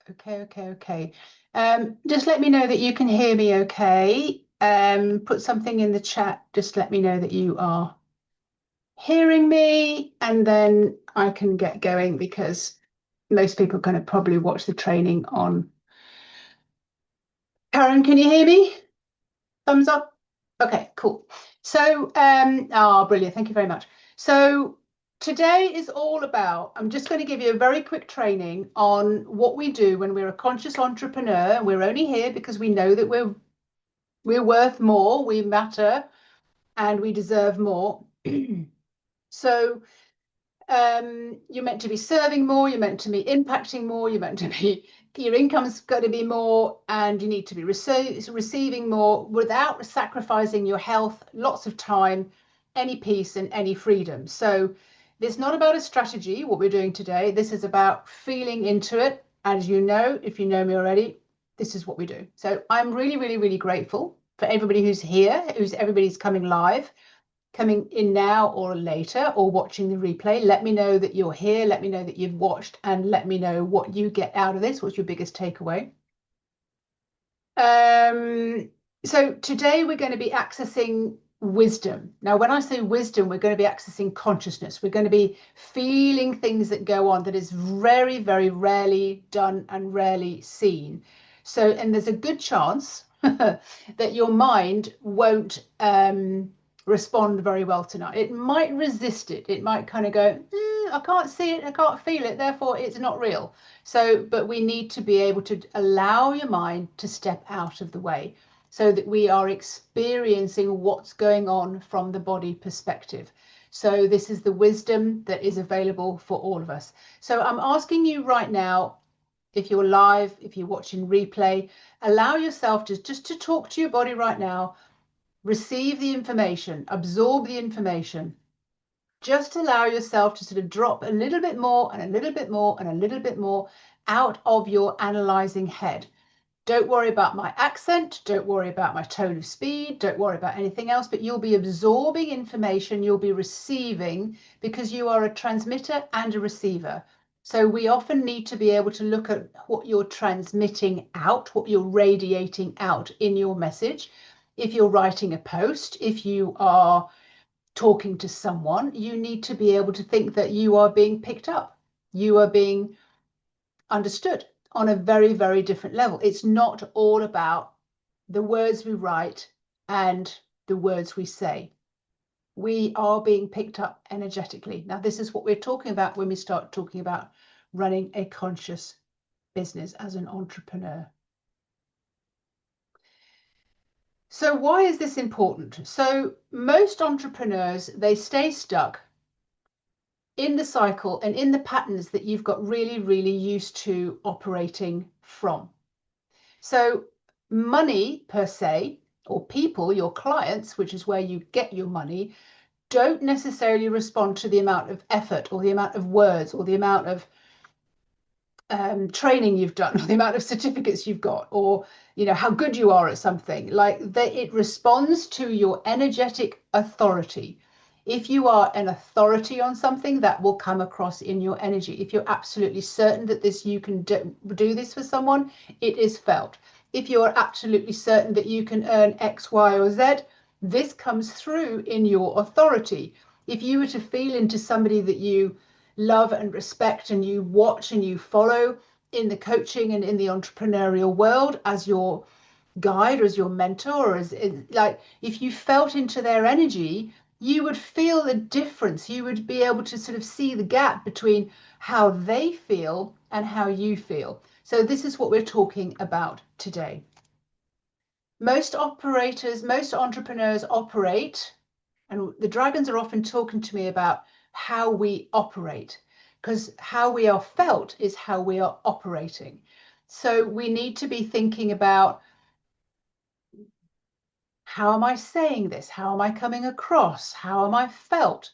Okay, okay. Just let me know that you can hear me okay. Put something in the chat. Just let me know that you are hearing me, and then I can get going because most people are going to probably watch the training on. Karen, can you hear me? Thumbs up. Okay, cool. So, brilliant. Thank you very much. So today is all about, I'm just going to give you a very quick training on what we do when we're a conscious entrepreneur. We're only here because we know that we're worth more, we matter, and we deserve more. So you're meant to be serving more, you're meant to be impacting more, you're meant to be, your income's got to be more, and you need to be receiving more without sacrificing your health, lots of time, any peace, and any freedom. So it's not about a strategy, what we're doing today. This is about feeling into it. As you know, if you know me already, this is what we do. So I'm really, really, really grateful for everybody who's here, everybody's coming live, coming in now or later, or watching the replay. Let me know that you're here, let me know that you've watched, and let me know what you get out of this. What's your biggest takeaway? So today we're going to be accessing wisdom. Now, when I say wisdom, we're going to be accessing consciousness. We're going to be feeling things that go on that is very, very rarely done and rarely seen. So, and there's a good chance that your mind won't respond very well tonight. It might resist it. It might kind of go, I can't see it, I can't feel it, therefore it's not real. So, but we need to be able to allow your mind to step out of the way so that we are experiencing what's going on from the body perspective. So this is the wisdom that is available for all of us. So I'm asking you right now, if you're live, if you're watching replay, allow yourself just to talk to your body right now, receive the information, absorb the information. Just allow yourself to sort of drop a little bit more and a little bit more and a little bit more out of your analyzing head. Don't worry about my accent, don't worry about my tone of speed, don't worry about anything else, but you'll be absorbing information, you'll be receiving, because you are a transmitter and a receiver. So we often need to be able to look at what you're transmitting out, what you're radiating out in your message. If you're writing a post, if you are talking to someone, you need to be able to think that you are being picked up, you are being understood on a very, very different level. It's not all about the words we write and the words we say. We are being picked up energetically. Now, this is what we're talking about when we start talking about running a conscious business as an entrepreneur. So why is this important? So most entrepreneurs, they stay stuck in the cycle and in the patterns that you've got really, really used to operating from. So money per se, or people, your clients, which is where you get your money, don't necessarily respond to the amount of effort or the amount of words or the amount of training you've done or the amount of certificates you've got, or how good you are at something. Like it responds to your energetic authority. If you are an authority on something, that will come across in your energy. If you're absolutely certain that you can do this for someone, it is felt. If you're absolutely certain that you can earn X, Y, or Z, this comes through in your authority. If you were to feel into somebody that you love and respect and you watch and you follow in the coaching and in the entrepreneurial world as your guide or as your mentor, or as like, if you felt into their energy, you would feel the difference. You would be able to sort of see the gap between how they feel and how you feel. So this is what we're talking about today. Most operators, most entrepreneurs operate, and the dragons are often talking to me about how we operate, because how we are felt is how we are operating. So we need to be thinking about, how am I saying this? How am I coming across? How am I felt?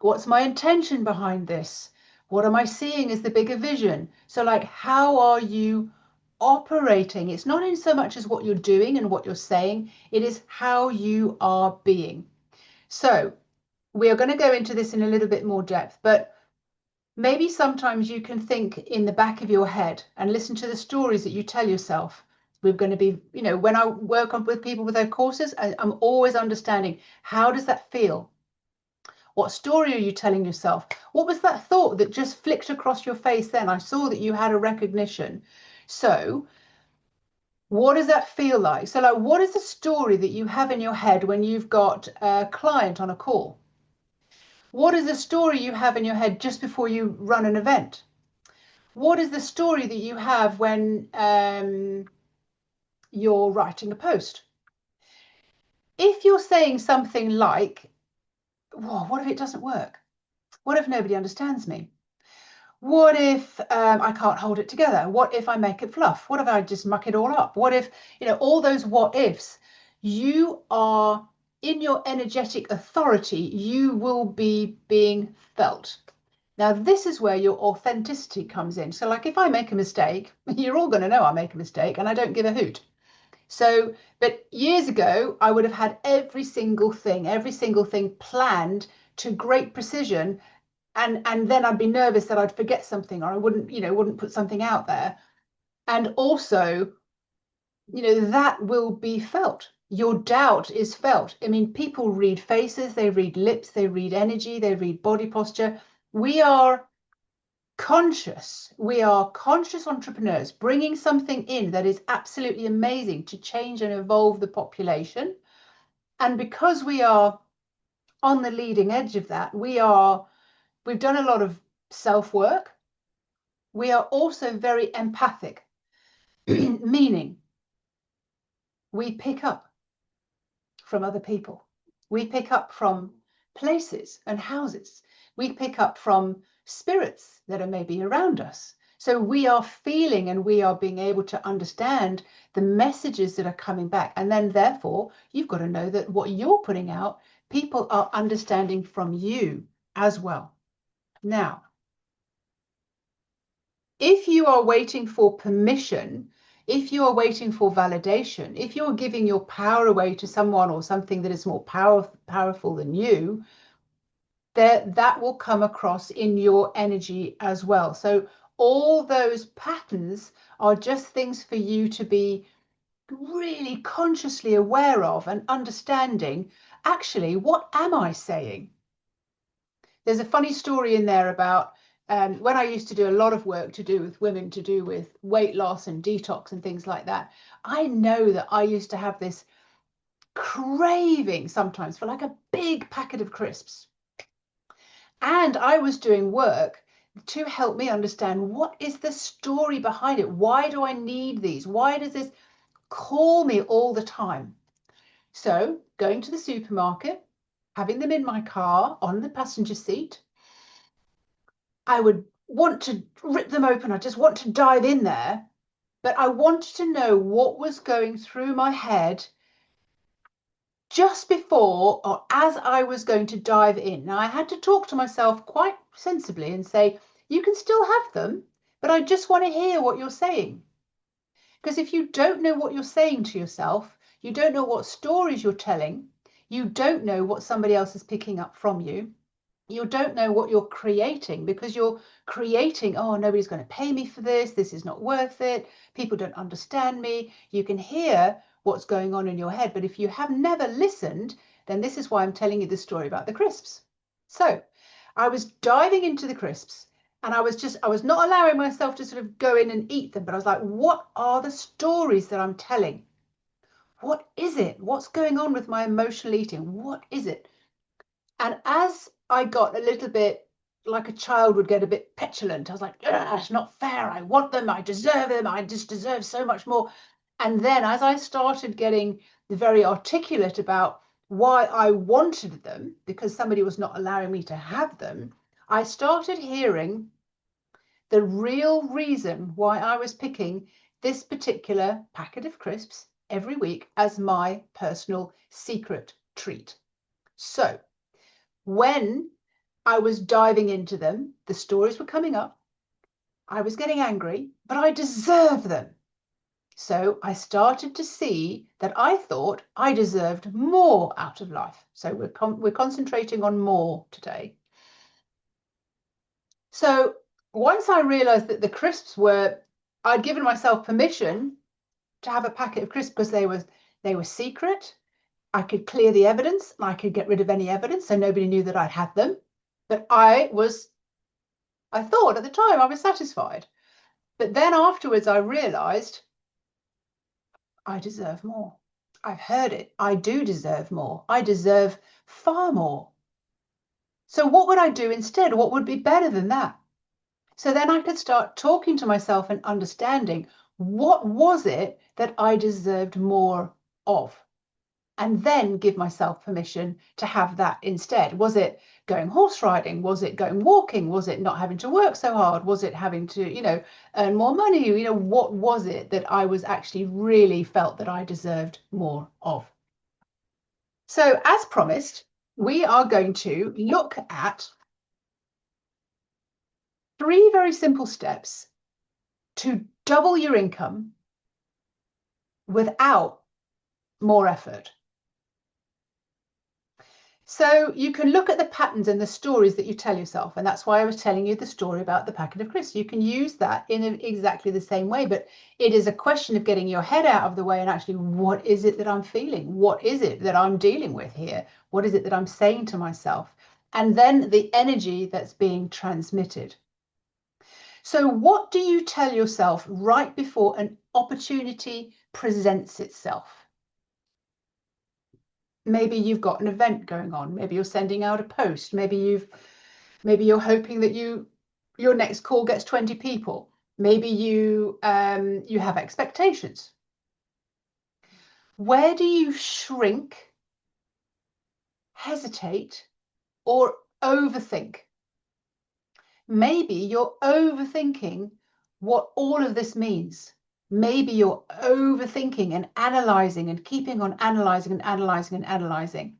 What's my intention behind this? What am I seeing as the bigger vision? So like, how are you operating? It's not in so much as what you're doing and what you're saying, it is how you are being. So we are going to go into this in a little bit more depth, but Maybe sometimes you can think in the back of your head and listen to the stories that you tell yourself. We're going to be, when I work on with people with their courses, I'm always understanding, how does that feel? What story are you telling yourself? What was that thought that just flicked across your face then? I saw that you had a recognition. So what does that feel like? So like, what is the story that you have in your head when you've got a client on a call? What is the story you have in your head just before you run an event? What is the story that you have when you're writing a post? If you're saying something like, whoa, what if it doesn't work? What if nobody understands me? What if I can't hold it together? What if I make it fluff? What if I just muck it all up? What if, all those what ifs, you are in your energetic authority, you will be being felt. Now, this is where your authenticity comes in. So like if I make a mistake, you're all going to know I make a mistake and I don't give a hoot. So, but years ago, I would have had every single thing planned to great precision, and then I'd be nervous that I'd forget something, or I wouldn't put something out there. And also, that will be felt. Your doubt is felt. I mean, people read faces, they read lips, they read energy, they read body posture. We are conscious entrepreneurs bringing something in that is absolutely amazing to change and evolve the population. And because we are on the leading edge of that, we've done a lot of self-work. We are also very empathic, meaning we pick up from other people. We pick up from places and houses. We pick up from spirits that are maybe around us. So we are feeling and we are being able to understand the messages that are coming back. And then therefore, you've got to know that what you're putting out, people are understanding from you as well. Now, if you are waiting for permission, if you are waiting for validation, if you're giving your power away to someone or something that is more powerful than you, that will come across in your energy as well. So all those patterns are just things for you to be really consciously aware of and understanding, actually, what am I saying? There's a funny story in there about when I used to do a lot of work to do with women, to do with weight loss and detox and things like that. I know that I used to have this craving sometimes for like a big packet of crisps. And I was doing work to help me understand, what is the story behind it? Why do I need these? Why does this call me all the time? So going to the supermarket, having them in my car on the passenger seat, I would want to rip them open. I just want to dive in there. But I wanted to know what was going through my head just before or as I was going to dive in. Now, I had to talk to myself quite sensibly and say, you can still have them, but I just want to hear what you're saying. Because if you don't know what you're saying to yourself, you don't know what stories you're telling, you don't know what somebody else is picking up from you, you don't know what you're creating, because you're creating, oh, nobody's going to pay me for this, this is not worth it, people don't understand me. You can hear what's going on in your head, but if you have never listened, then this is why I'm telling you the story about the crisps. So I was diving into the crisps, and I was not allowing myself to sort of go in and eat them, but I was like, what are the stories that I'm telling? What is it? What's going on with my emotional eating? What is it? And as I got a little bit like a child would get a bit petulant, I was like, it's not fair. I want them. I deserve them. I just deserve so much more. And then as I started getting very articulate about why I wanted them, because somebody was not allowing me to have them, I started hearing the real reason why I was picking this particular packet of crisps every week as my personal secret treat. So when I was diving into them, the stories were coming up. I was getting angry, but I deserve them. So I started to see that I thought I deserved more out of life. So we're concentrating on more today. So once I realized that the crisps were, I'd given myself permission to have a packet of crisps because they were secret. I could clear the evidence and I could get rid of any evidence so nobody knew that I'd had them. But I thought at the time I was satisfied. But then afterwards I realized I deserve more. I've heard it. I do deserve more. I deserve far more. So what would I do instead? What would be better than that? So then I could start talking to myself and understanding what was it that I deserved more of? And then give myself permission to have that instead. Was it going horse riding? Was it going walking? Was it not having to work so hard? Was it having to, earn more money? What was it that I was actually really felt that I deserved more of? So as promised, we are going to look at 3 very simple steps to double your income without more effort. So you can look at the patterns and the stories that you tell yourself. And that's why I was telling you the story about the packet of crisps. You can use that in exactly the same way, but it is a question of getting your head out of the way and actually, what is it that I'm feeling? What is it that I'm dealing with here? What is it that I'm saying to myself? And then the energy that's being transmitted. So what do you tell yourself right before an opportunity presents itself? Maybe you've got an event going on. Maybe you're sending out a post. Maybe you're hoping that your next call gets 20 people. Maybe you have expectations. Where do you shrink, hesitate, or overthink? Maybe you're overthinking what all of this means. Maybe you're overthinking and analyzing and keeping on analyzing and analyzing and analyzing.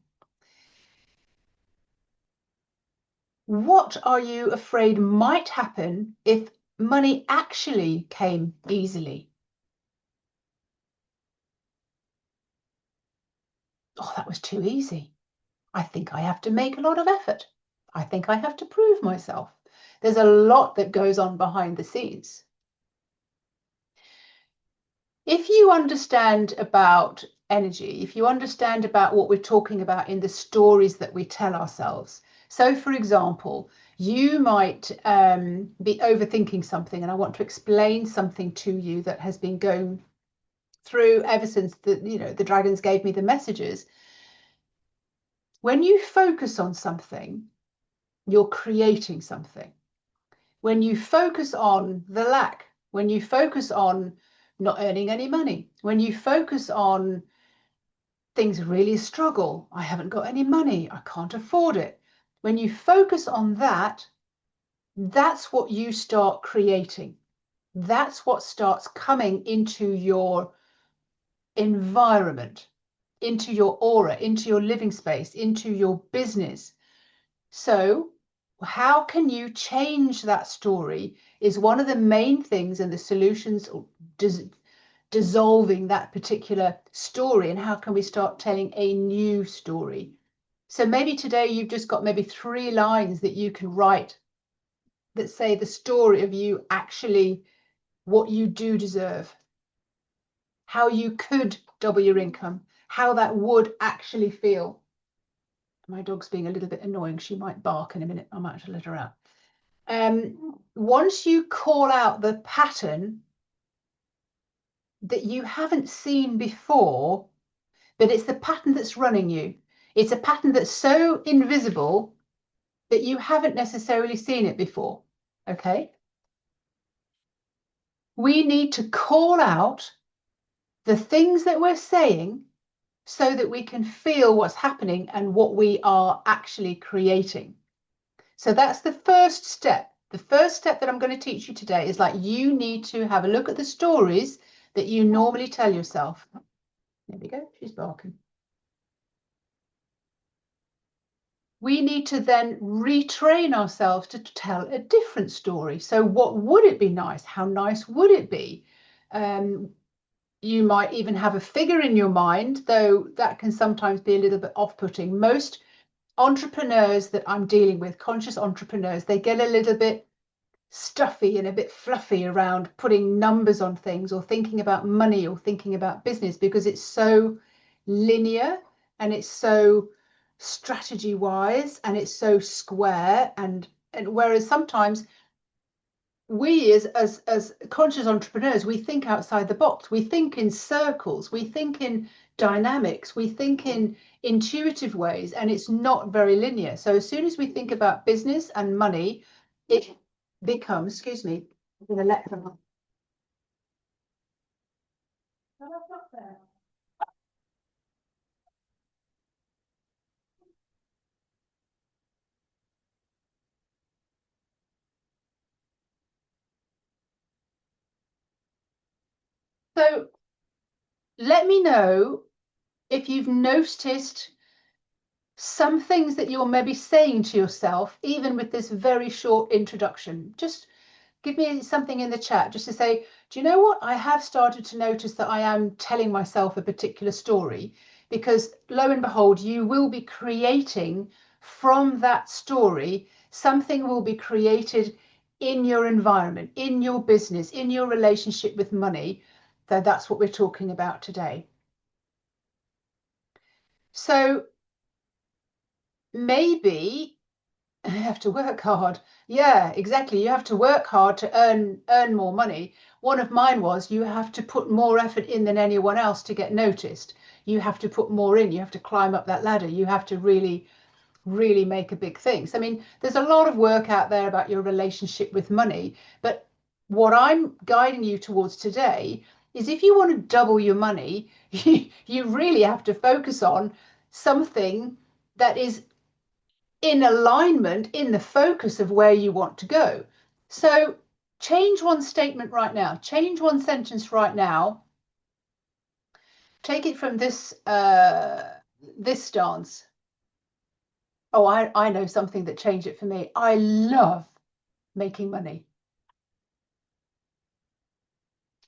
What are you afraid might happen if money actually came easily? Oh, that was too easy. I think I have to make a lot of effort. I think I have to prove myself. There's a lot that goes on behind the scenes. If you understand about energy, if you understand about what we're talking about in the stories that we tell ourselves. So, for example, you might be overthinking something, and I want to explain something to you that has been going through ever since the dragons gave me the messages. When you focus on something, you're creating something. When you focus on the lack, when you focus on not earning any money, when you focus on things really struggle, I haven't got any money, I can't afford it. When you focus on that, that's what you start creating. That's what starts coming into your environment, into your aura, into your living space, into your business. So how can you change that story is one of the main things, and the solutions dissolving that particular story. And how can we start telling a new story? So maybe today you've just got maybe 3 lines that you can write that say the story of you actually, what you do deserve, how you could double your income, how that would actually feel. My dog's being a little bit annoying. She might bark in a minute. I might have to let her out. Once you call out the pattern that you haven't seen before, but it's the pattern that's running you. It's a pattern that's so invisible that you haven't necessarily seen it before. Okay? We need to call out the things that we're saying so that we can feel what's happening and what we are actually creating. So that's the first step. The first step that I'm going to teach you today is, like, you need to have a look at the stories that you normally tell yourself. There we go, she's barking. We need to then retrain ourselves to tell a different story. So what would it be nice? How nice would it be? You might even have a figure in your mind, though that can sometimes be a little bit off-putting. Most entrepreneurs that I'm dealing with, conscious entrepreneurs, they get a little bit stuffy and a bit fluffy around putting numbers on things or thinking about money or thinking about business, because it's so linear and it's so strategy wise and it's so square, and whereas sometimes we as conscious entrepreneurs, we think outside the box, we think in circles, we think in dynamics, we think in intuitive ways, and it's not very linear. So as soon as we think about business and money, it becomes, excuse me, I'm going to let them on. So let me know if you've noticed some things that you're maybe saying to yourself, even with this very short introduction. Just give me something in the chat just to say, do you know what? I have started to notice that I am telling myself a particular story, because lo and behold, you will be creating from that story, something will be created in your environment, in your business, in your relationship with money. So that's what we're talking about today. So maybe you have to work hard. Yeah, exactly. You have to work hard to earn more money. One of mine was, you have to put more effort in than anyone else to get noticed. You have to put more in. You have to climb up that ladder. You have to really make a big thing. So I mean, there's a lot of work out there about your relationship with money, but what I'm guiding you towards today is, if you want to double your money, you really have to focus on something that is in alignment, in the focus of where you want to go. So change one statement right now, change one sentence right now. Take it from this stance. Oh, I know something that changed it for me. I love making money.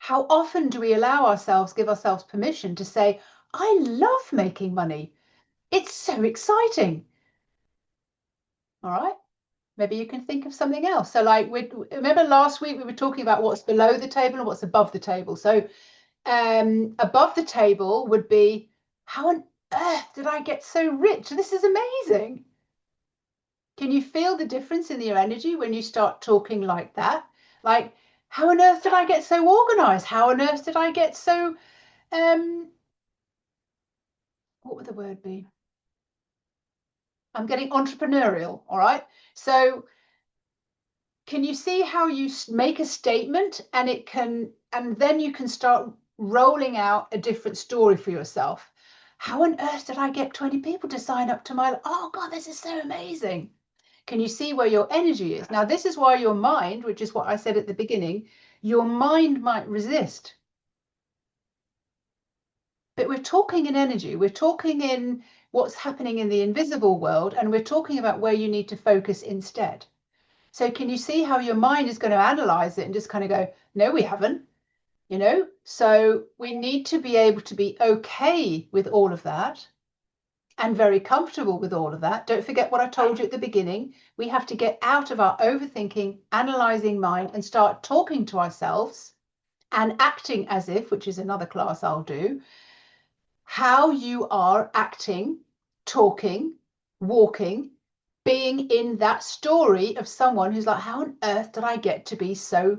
How often do we allow ourselves, give ourselves permission to say, I love making money. It's so exciting. All right. Maybe you can think of something else. So like, we remember last week we were talking about what's below the table and what's above the table. So above the table would be, how on earth did I get so rich? This is amazing. Can you feel the difference in your energy when you start talking like that? Like, how on earth did I get so organized? How on earth did I get so, what would the word be? I'm getting entrepreneurial, all right? So can you see how you make a statement, and it can, and then you can start rolling out a different story for yourself? How on earth did I get 20 people to sign up to my, oh God, this is so amazing. Can you see where your energy is? Now, this is why your mind, which is what I said at the beginning, your mind might resist. But we're talking in energy, we're talking in what's happening in the invisible world, and we're talking about where you need to focus instead. So can you see how your mind is going to analyze it and just kind of go, no, we haven't, you know? So we need to be able to be okay with all of that and very comfortable with all of that. Don't forget what I told you at the beginning. We have to get out of our overthinking, analyzing mind and start talking to ourselves and acting as if, which is another class I'll do, how you are acting, talking, walking, being in that story of someone who's like, how on earth did I get to be so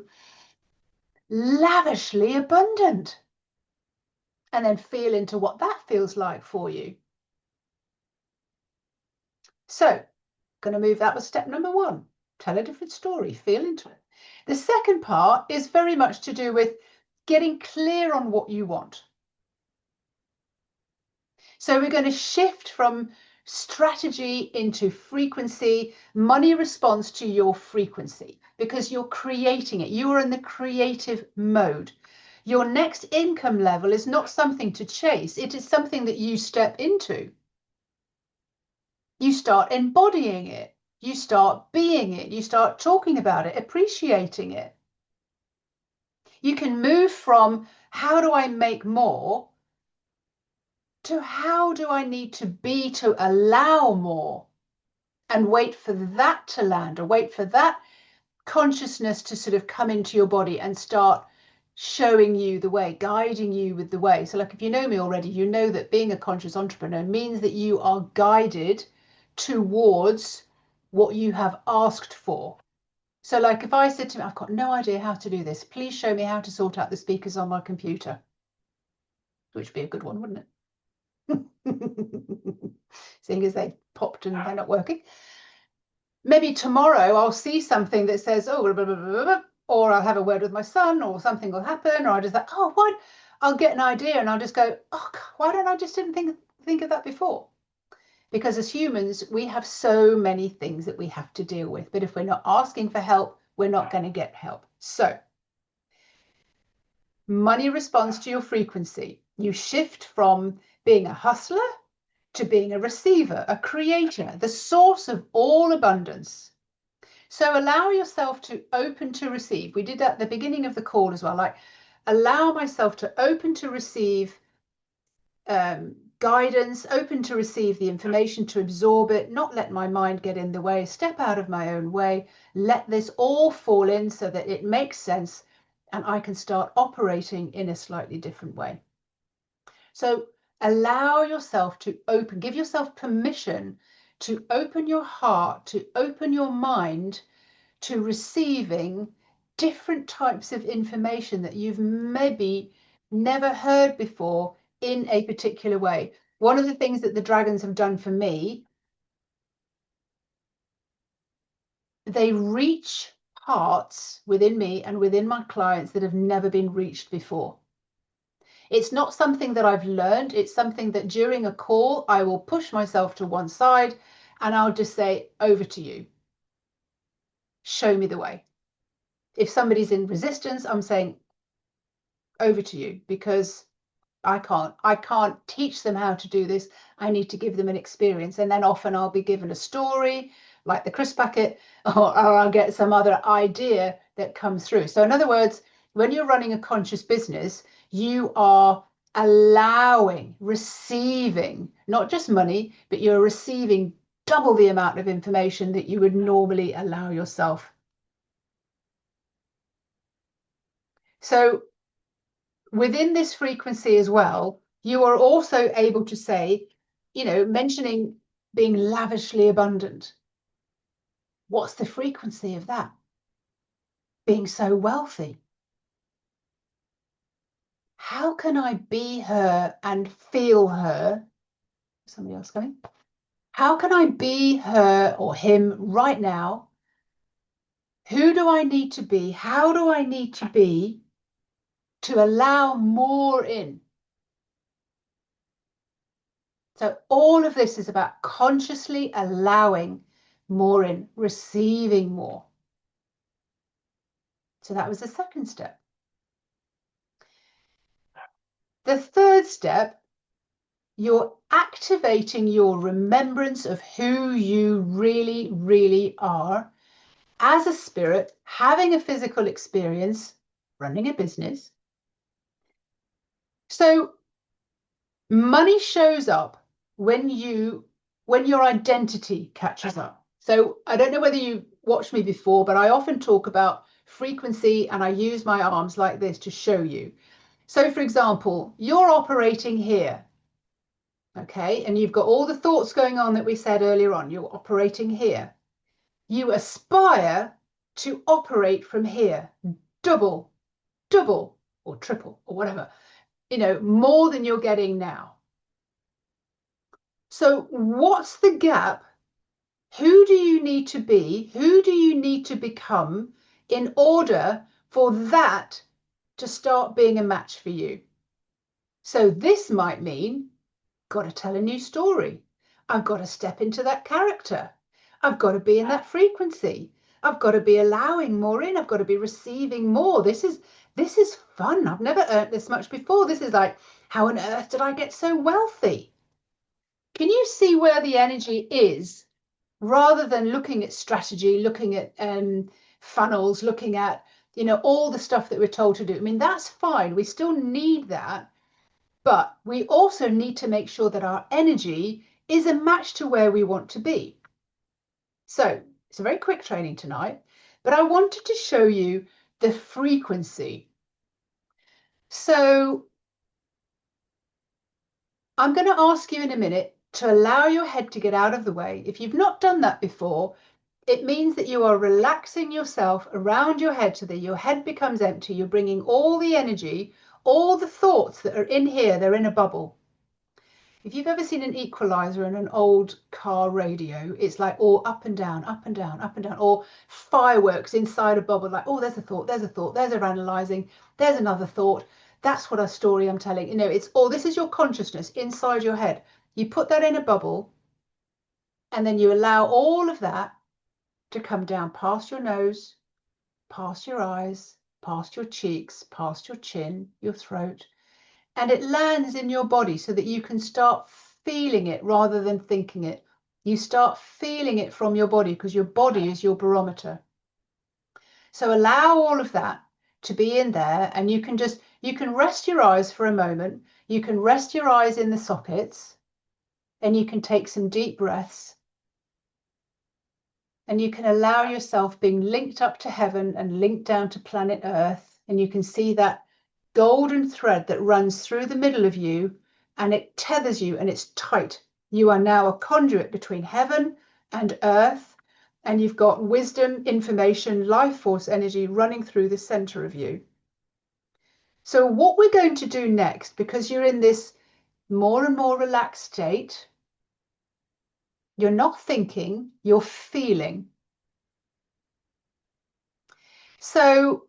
lavishly abundant? And then feel into what that feels like for you. So, going to move, that was step number one. Tell a different story, feel into it. The second part is very much to do with getting clear on what you want. So we're going to shift from strategy into frequency. Money responds to your frequency because you're creating it. You are in the creative mode. Your next income level is not something to chase. It is something that you step into. You start embodying it. You start being it. You start talking about it, appreciating it. You can move from how do I make more to how do I need to be to allow more, and wait for that to land, or wait for that consciousness to sort of come into your body and start showing you the way, guiding you with the way. So like if you know me already, you know that being a conscious entrepreneur means that you are guided towards what you have asked for. So like if I said to me, I've got no idea how to do this, please show me how to sort out the speakers on my computer, which would be a good one, wouldn't it? Seeing as they popped and they're not working. Maybe tomorrow I'll see something that says, oh, blah, blah, blah, blah, or I'll have a word with my son, or something will happen, or I'll just like, oh, what? I'll get an idea and I'll just go, oh, God, why don't I just didn't think of that before? Because as humans, we have so many things that we have to deal with. But if we're not asking for help, we're not going to get help. So money responds to your frequency. You shift from being a hustler to being a receiver, a creator, the source of all abundance. So allow yourself to open to receive. We did that at the beginning of the call as well, like allow myself to open to receive guidance, open to receive the information, to absorb it, not let my mind get in the way, step out of my own way, let this all fall in so that it makes sense and I can start operating in a slightly different way. So allow yourself to open, give yourself permission to open your heart, to open your mind to receiving different types of information that you've maybe never heard before in a particular way. One of the things that the dragons have done for me, they reach parts within me and within my clients that have never been reached before. It's not something that I've learned. It's something that during a call, I will push myself to one side and I'll just say, over to you. Show me the way. If somebody's in resistance, I'm saying, over to you, because I can't teach them how to do this. I need to give them an experience. And then often I'll be given a story like the crisp packet, or I'll get some other idea that comes through. So in other words, when you're running a conscious business, you are allowing, receiving, not just money, but you're receiving double the amount of information that you would normally allow yourself. So within this frequency as well, you are also able to say, you know, mentioning being lavishly abundant. What's the frequency of that? Being so wealthy. How can I be her and feel her? Somebody else coming? How can I be her or him right now? Who do I need to be? How do I need to be to allow more in? So all of this is about consciously allowing more in, receiving more. So that was the second step. The third step, you're activating your remembrance of who you really, really are as a spirit, having a physical experience, running a business. So money shows up when your identity catches up. So I don't know whether you watched me before, but I often talk about frequency and I use my arms like this to show you. So for example, you're operating here, okay, and you've got all the thoughts going on that we said earlier on. You're operating here. You aspire to operate from here, double, or triple, or whatever, you know, more than you're getting now. So what's the gap? Who do you need to be? Who do you need to become in order for that to start being a match for you? So this might mean, got to tell a new story. I've got to step into that character. I've got to be in that frequency. I've got to be allowing more in. I've got to be receiving more. This is fun. I've never earned this much before. This is like, how on earth did I get so wealthy? Can you see where the energy is, rather than looking at strategy, looking at funnels, looking at, you know, all the stuff that we're told to do? I mean, that's fine. We still need that. But we also need to make sure that our energy is a match to where we want to be. So it's a very quick training tonight. But I wanted to show you the frequency. So I'm going to ask you in a minute to allow your head to get out of the way. If you've not done that before, it means that you are relaxing yourself around your head so that your head becomes empty. You're bringing all the energy, all the thoughts that are in here, they're in a bubble. If you've ever seen an equalizer in an old car radio, it's like all up and down, up and down, up and down, or fireworks inside a bubble, like, oh, there's a thought, there's a thought, there's a analyzing, there's another thought. That's what a story I'm telling. You know, it's all, this is your consciousness inside your head. You put that in a bubble, and then you allow all of that to come down past your nose, past your eyes, past your cheeks, past your chin, your throat, and it lands in your body so that you can start feeling it rather than thinking it. You start feeling it from your body because your body is your barometer. So allow all of that to be in there, and you can rest your eyes for a moment. You can rest your eyes in the sockets, and you can take some deep breaths, and you can allow yourself being linked up to heaven and linked down to planet Earth, and you can see that golden thread that runs through the middle of you, and it tethers you, and it's tight. You are now a conduit between heaven and earth, and you've got wisdom, information, life force energy running through the center of you. So what we're going to do next, because you're in this more and more relaxed state, you're not thinking, you're feeling. So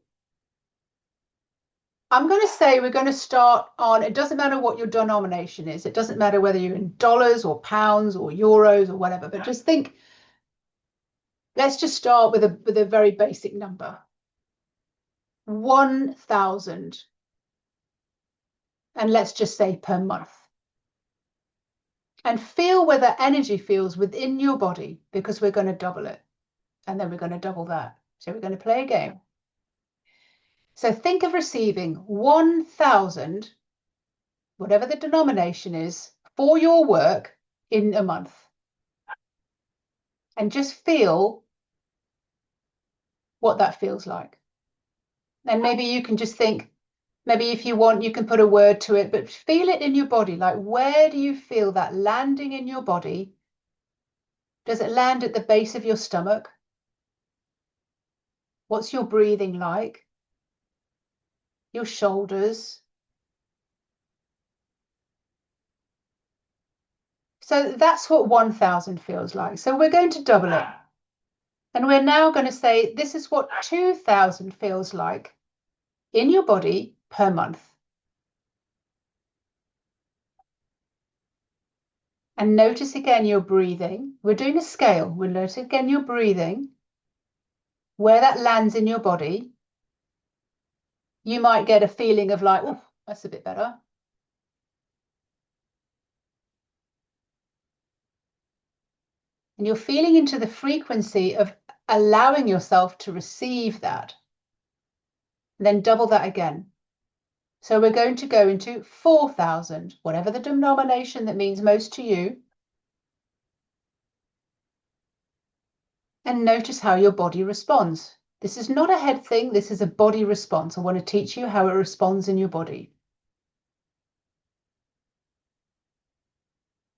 I'm going to say we're going to start on, it doesn't matter what your denomination is. It doesn't matter whether you're in dollars or pounds or euros or whatever, but just think, let's just start with a very basic number. 1,000. And let's just say per month. And feel where that energy feels within your body, because we're going to double it. And then we're going to double that. So we're going to play a game. So think of receiving 1,000, whatever the denomination is, for your work in a month. And just feel what that feels like. And maybe you can just think, maybe if you want, you can put a word to it, but feel it in your body. Like, where do you feel that landing in your body? Does it land at the base of your stomach? What's your breathing like? Your shoulders? So that's what 1,000 feels like. So we're going to double it. And we're now going to say, this is what 2,000 feels like in your body per month. And notice again your breathing. We're doing a scale. We'll notice again your breathing, where that lands in your body. You might get a feeling of like, oh, that's a bit better. And you're feeling into the frequency of allowing yourself to receive that. And then double that again. So we're going to go into 4,000, whatever the denomination that means most to you. And notice how your body responds. This is not a head thing. This is a body response. I want to teach you how it responds in your body.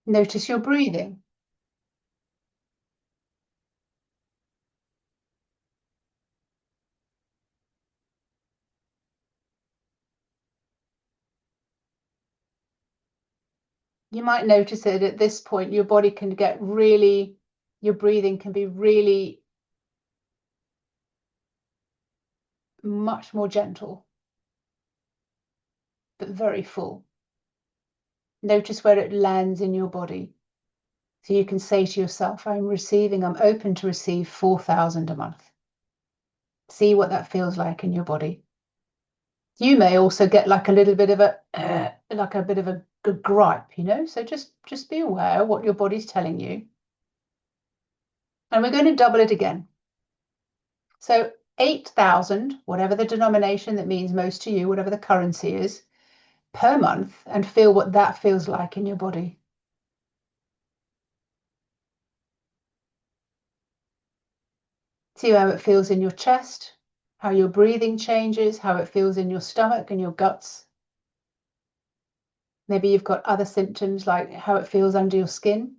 Notice your breathing. You might notice that at this point, your body can get really, your breathing can be really much more gentle, but very full. Notice where it lands in your body. So you can say to yourself, I'm open to receive 4,000 a month. See what that feels like in your body. You may also get like a little bit of a gripe, you know, so just be aware of what your body's telling you. And we're going to double it again. So 8,000, whatever the denomination that means most to you, whatever the currency is, per month, and feel what that feels like in your body. See how it feels in your chest, how your breathing changes, how it feels in your stomach and your guts. Maybe you've got other symptoms like how it feels under your skin.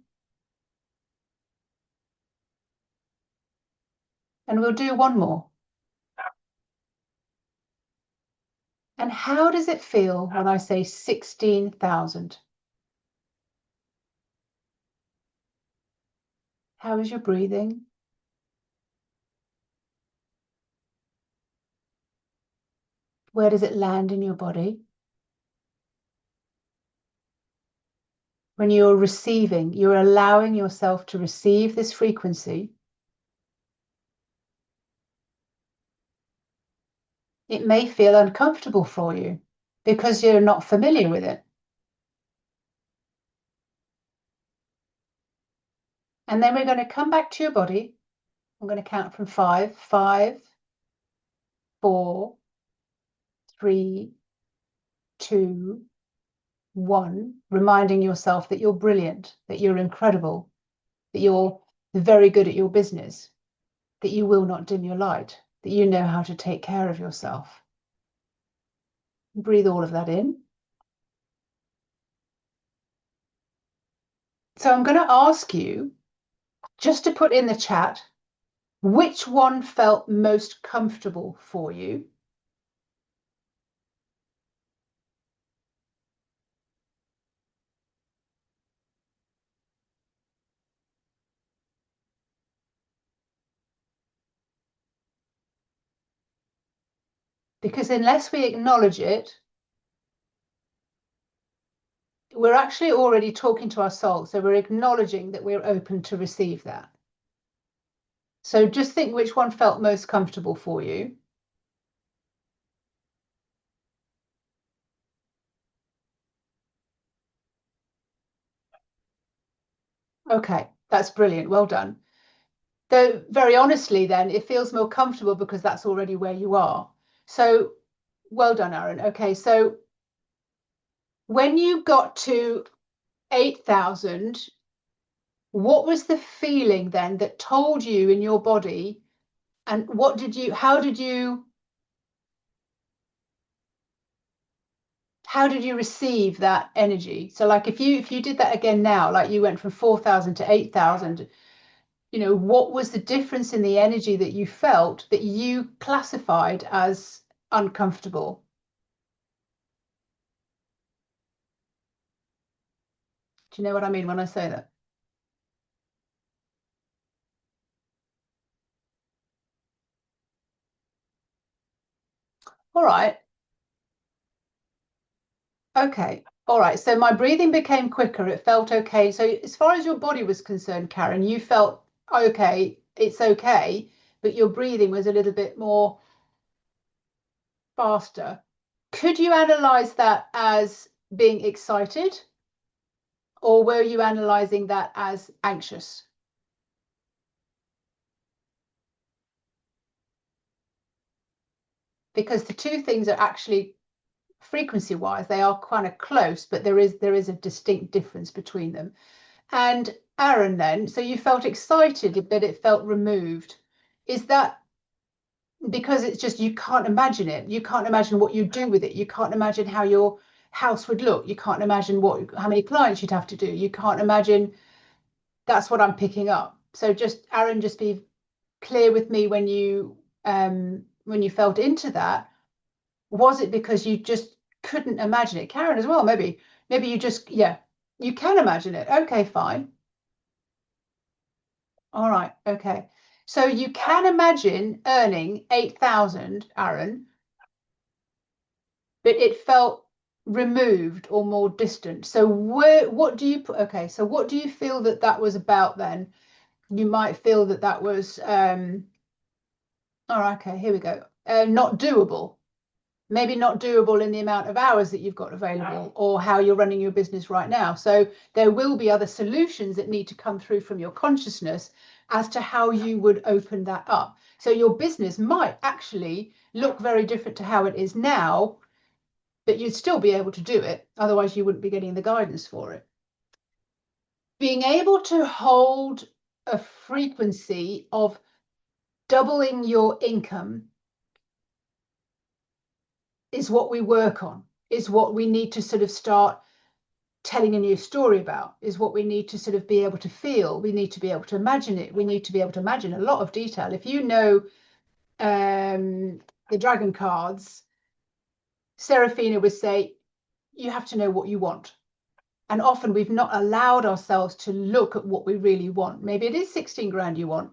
And we'll do one more. And how does it feel when I say 16,000? How is your breathing? Where does it land in your body? When you're receiving, you're allowing yourself to receive this frequency. It may feel uncomfortable for you because you're not familiar with it. And then we're going to come back to your body. I'm going to count from 5. 5, 4, 3, 2, 1, reminding yourself that you're brilliant, that you're incredible, that you're very good at your business, that you will not dim your light, that you know how to take care of yourself. Breathe all of that in. So I'm going to ask you just to put in the chat which one felt most comfortable for you. Because unless we acknowledge it, we're actually already talking to our soul. So we're acknowledging that we're open to receive that. So just think which one felt most comfortable for you. Okay, that's brilliant. Well done. Though very honestly, then it feels more comfortable because that's already where you are. So well done, Aaron. Okay, so when you got to 8,000, what was the feeling then that told you in your body, and how did you receive that energy? So like if you did that again now, like you went from 4,000 to 8,000, what was the difference in the energy that you felt that you classified as uncomfortable? Do you know what I mean when I say that? All right. Okay. All right. So my breathing became quicker. It felt okay. So as far as your body was concerned, Karen, you felt okay. It's okay, but your breathing was a little bit more faster. Could you analyze that as being excited, or were you analyzing that as anxious? Because the two things are actually frequency wise, they are kind of close, but there is a distinct difference between them. And Aaron, then, so you felt excited, but it felt removed. Is that because it's just you can't imagine it? You can't imagine what you do with it. You can't imagine how your house would look. You can't imagine how many clients you'd have to do. You can't imagine. That's what I'm picking up. So just Aaron, just be clear with me when you felt into that. Was it because you just couldn't imagine it? Karen as well, maybe you just, yeah, you can imagine it. Okay, fine. All right, okay. So you can imagine earning 8,000, Aaron, but it felt removed or more distant. So what do you put? Okay, so what do you feel that was about then? You might feel that was, all right, okay, here we go. Not doable. Maybe not doable in the amount of hours that you've got available or how you're running your business right now. So there will be other solutions that need to come through from your consciousness as to how you would open that up. So your business might actually look very different to how it is now, but you'd still be able to do it. Otherwise, you wouldn't be getting the guidance for it. Being able to hold a frequency of doubling your income is what we work on, is what we need to sort of start telling a new story about, is what we need to sort of be able to feel. We need to be able to imagine it. We need to be able to imagine a lot of detail. If you know the dragon cards, Serafina would say, you have to know what you want. And often we've not allowed ourselves to look at what we really want. Maybe it is 16 grand you want.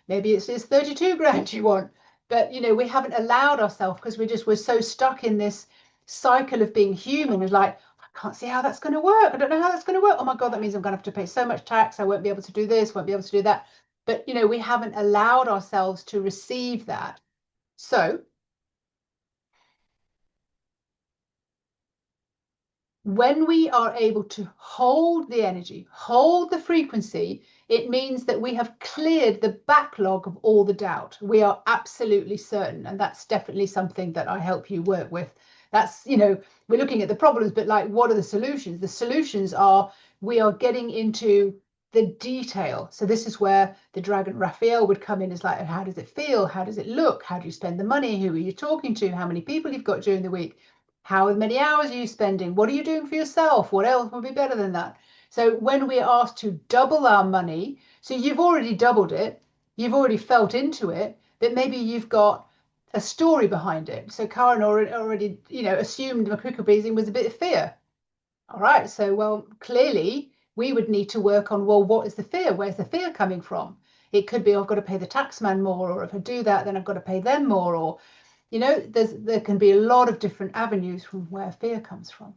Maybe it's 32 grand you want. But, you know, we haven't allowed ourselves because we're so stuck in this cycle of being human. It's like, I can't see how that's going to work. I don't know how that's going to work. Oh my God, that means I'm going to have to pay so much tax. I won't be able to do this, won't be able to do that. But, you know, we haven't allowed ourselves to receive that. So when we are able to hold the energy, hold the frequency, it means that we have cleared the backlog of all the doubt. We are absolutely certain. And that's definitely something that I help you work with. That's, you know, we're looking at the problems, but like, what are the solutions? The solutions are, we are getting into the detail. So this is where the dragon Raphael would come in, is like, how does it feel? How does it look? How do you spend the money? Who are you talking to? How many people you've got during the week? How many hours are you spending? What are you doing for yourself? What else would be better than that? So when we're asked to double our money, so you've already doubled it, you've already felt into it, but maybe you've got a story behind it. So Karen already, you know, assumed makuka breathing was a bit of fear. All right, so well, clearly we would need to work on, well, what is the fear? Where's the fear coming from? It could be, I've got to pay the taxman more, or if I do that, then I've got to pay them more, or you know, there can be a lot of different avenues from where fear comes from.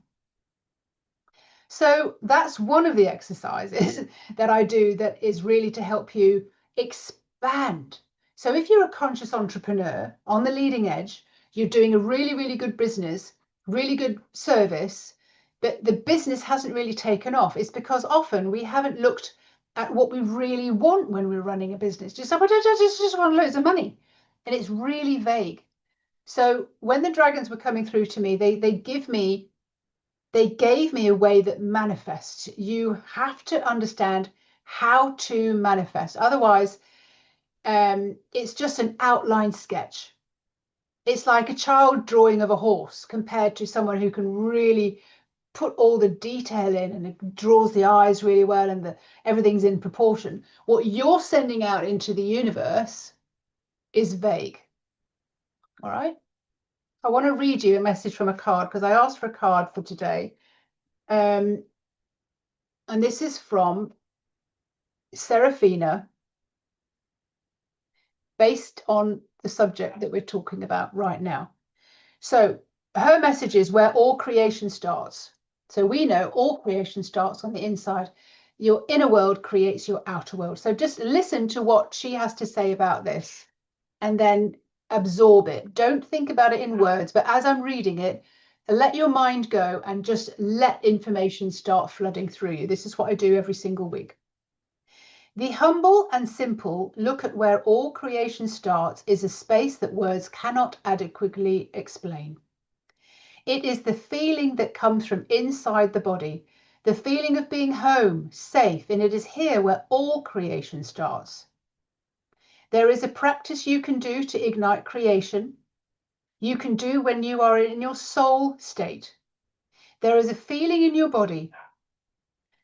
So that's one of the exercises that I do that is really to help you expand. So if you're a conscious entrepreneur on the leading edge, you're doing a really, really good business, really good service, but the business hasn't really taken off. It's because often we haven't looked at what we really want when we're running a business. Just, I just want loads of money. And it's really vague. So when the dragons were coming through to me, they gave me a way that manifests. You have to understand how to manifest. Otherwise, it's just an outline sketch. It's like a child drawing of a horse compared to someone who can really put all the detail in, and it draws the eyes really well, and everything's in proportion. What you're sending out into the universe is vague. All right. I want to read you a message from a card because I asked for a card for today. And this is from Serafina, based on the subject that we're talking about right now. So her message is where all creation starts. So we know all creation starts on the inside. Your inner world creates your outer world. So just listen to what she has to say about this and then absorb it. Don't think about it in words, but as I'm reading it, let your mind go and just let information start flooding through you. This is what I do every single week. The humble and simple look at where all creation starts is a space that words cannot adequately explain. It is the feeling that comes from inside the body, the feeling of being home, safe, and it is here where all creation starts. There is a practice you can do to ignite creation. You can do when you are in your soul state. There is a feeling in your body,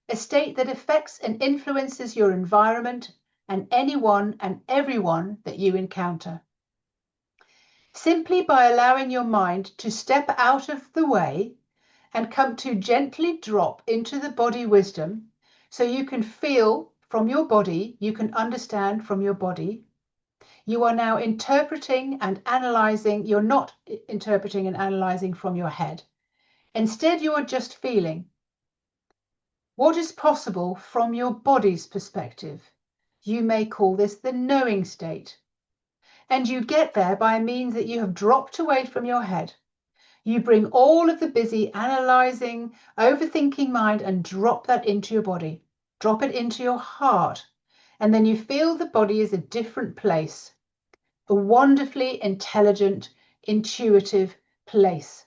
a state that affects and influences your environment and anyone and everyone that you encounter. Simply by allowing your mind to step out of the way and come to gently drop into the body wisdom, so you can feel from your body, you can understand from your body. You are now interpreting and analyzing. You're not interpreting and analyzing from your head. Instead, you are just feeling. What is possible from your body's perspective? You may call this the knowing state. And you get there by means that you have dropped away from your head. You bring all of the busy, analyzing, overthinking mind and drop that into your body. Drop it into your heart. And then you feel the body is a different place, a wonderfully intelligent, intuitive place.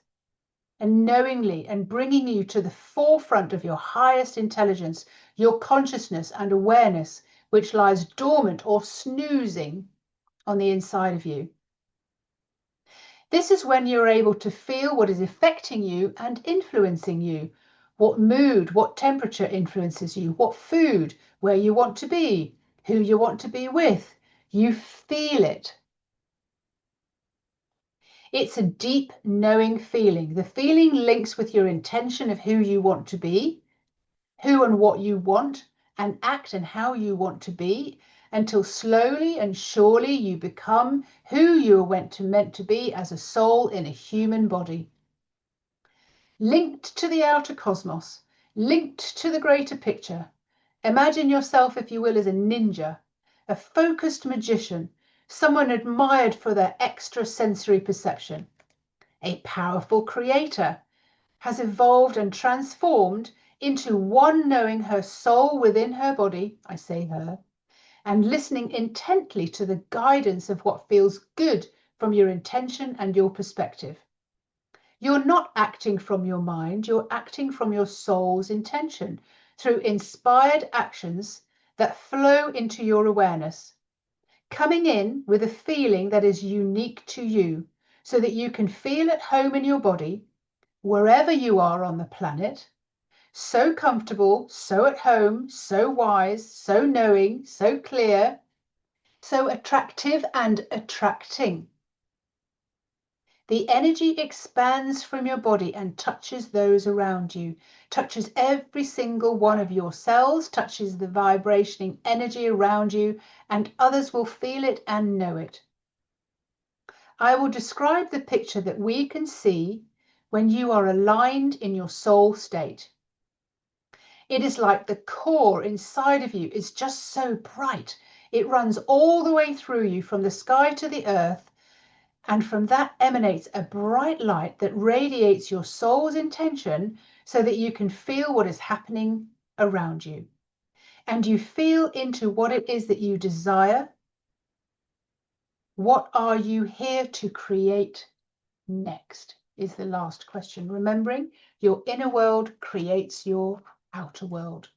And knowingly and bringing you to the forefront of your highest intelligence, your consciousness and awareness, which lies dormant or snoozing on the inside of you. This is when you're able to feel what is affecting you and influencing you. What mood, what temperature influences you, what food, where you want to be, who you want to be with. You feel it. It's a deep knowing feeling. The feeling links with your intention of who you want to be, who and what you want, and act and how you want to be, until slowly and surely you become who you were meant to be as a soul in a human body. Linked to the outer cosmos, linked to the greater picture. Imagine yourself, if you will, as a ninja, a focused magician, someone admired for their extrasensory perception. A powerful creator has evolved and transformed into one knowing her soul within her body, I say her, and listening intently to the guidance of what feels good from your intention and your perspective. You're not acting from your mind, you're acting from your soul's intention through inspired actions that flow into your awareness, coming in with a feeling that is unique to you so that you can feel at home in your body, wherever you are on the planet, so comfortable, so at home, so wise, so knowing, so clear, so attractive and attracting. The energy expands from your body and touches those around you, touches every single one of your cells, touches the vibrating energy around you, and others will feel it and know it. I will describe the picture that we can see when you are aligned in your soul state. It is like the core inside of you is just so bright. It runs all the way through you from the sky to the earth. And from that emanates a bright light that radiates your soul's intention so that you can feel what is happening around you. And you feel into what it is that you desire. What are you here to create next? Is the last question. Remembering your inner world creates your outer world.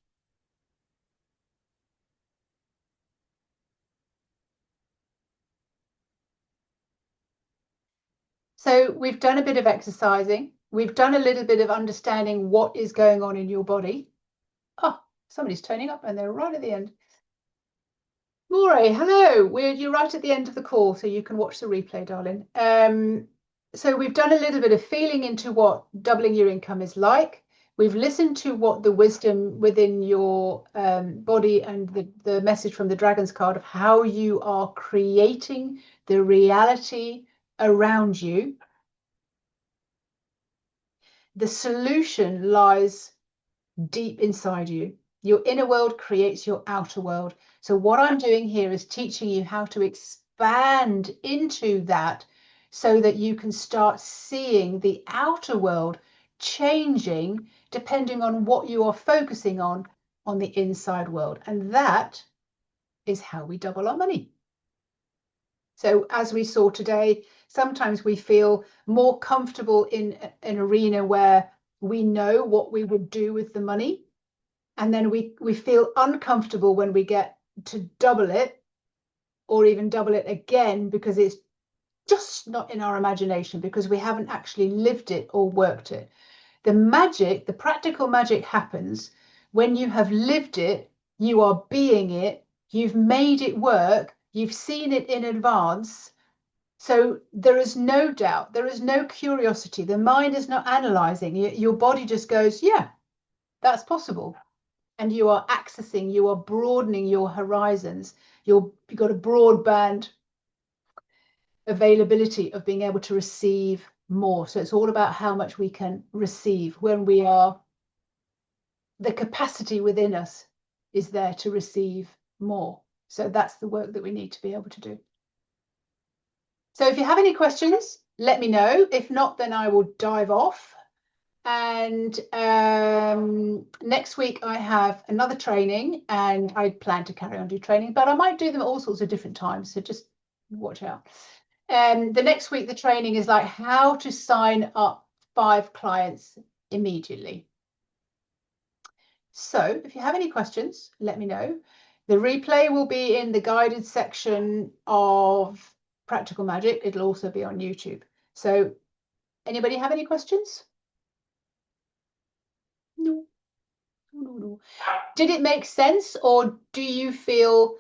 So we've done a bit of exercising. We've done a little bit of understanding what is going on in your body. Oh, somebody's turning up and they're right at the end. Maureen, hello. You're right at the end of the call, so you can watch the replay, darling. So we've done a little bit of feeling into what doubling your income is like. We've listened to what the wisdom within your body and the message from the Dragon's card of how you are creating the reality around you. The solution lies deep inside you. Your inner world creates your outer world. So what I'm doing here is teaching you how to expand into that so that you can start seeing the outer world changing depending on what you are focusing on the inside world. And that is how we double our money. So as we saw today, sometimes we feel more comfortable in an arena where we know what we would do with the money. And then we feel uncomfortable when we get to double it or even double it again because it's just not in our imagination because we haven't actually lived it or worked it. The magic, the practical magic happens when you have lived it, you are being it, you've made it work, you've seen it in advance. So there is no doubt, there is no curiosity. The mind is not analyzing. Your body just goes, yeah, that's possible. And you are accessing, you are broadening your horizons. You've got a broadband availability of being able to receive more. So it's all about how much we can receive when we are, the capacity within us is there to receive more. So that's the work that we need to be able to do. So if you have any questions, let me know. If not, then I will dive off. And next week I have another training and I plan to carry on do training, but I might do them at all sorts of different times. So just watch out. The next week, the training is like how to sign up 5 clients immediately. So if you have any questions, let me know. The replay will be in the guided section of Practical Magic. It'll also be on YouTube. So anybody have any questions? No. No. Did it make sense, or do you feel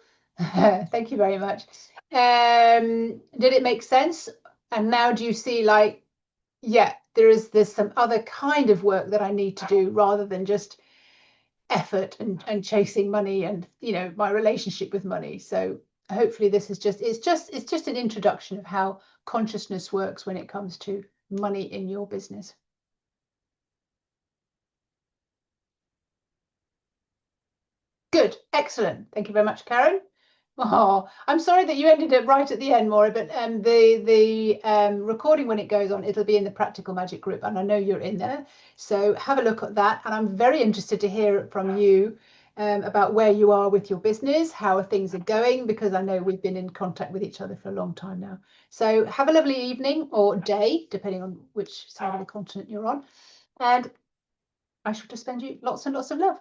thank you very much. Did it make sense? And now do you see, like, yeah, there's some other kind of work that I need to do rather than just effort and chasing money and, you know, my relationship with money. So hopefully this is just an introduction of how consciousness works when it comes to money in your business. Good, excellent. Thank you very much, Karen. Oh, I'm sorry that you ended it right at the end, Maura, but the recording, when it goes on, it'll be in the Practical Magic group, and I know you're in there. So have a look at that, and I'm very interested to hear from you about where you are with your business, how things are going, because I know we've been in contact with each other for a long time now. So have a lovely evening or day, depending on which side of the continent you're on, and I shall just send you lots and lots of love.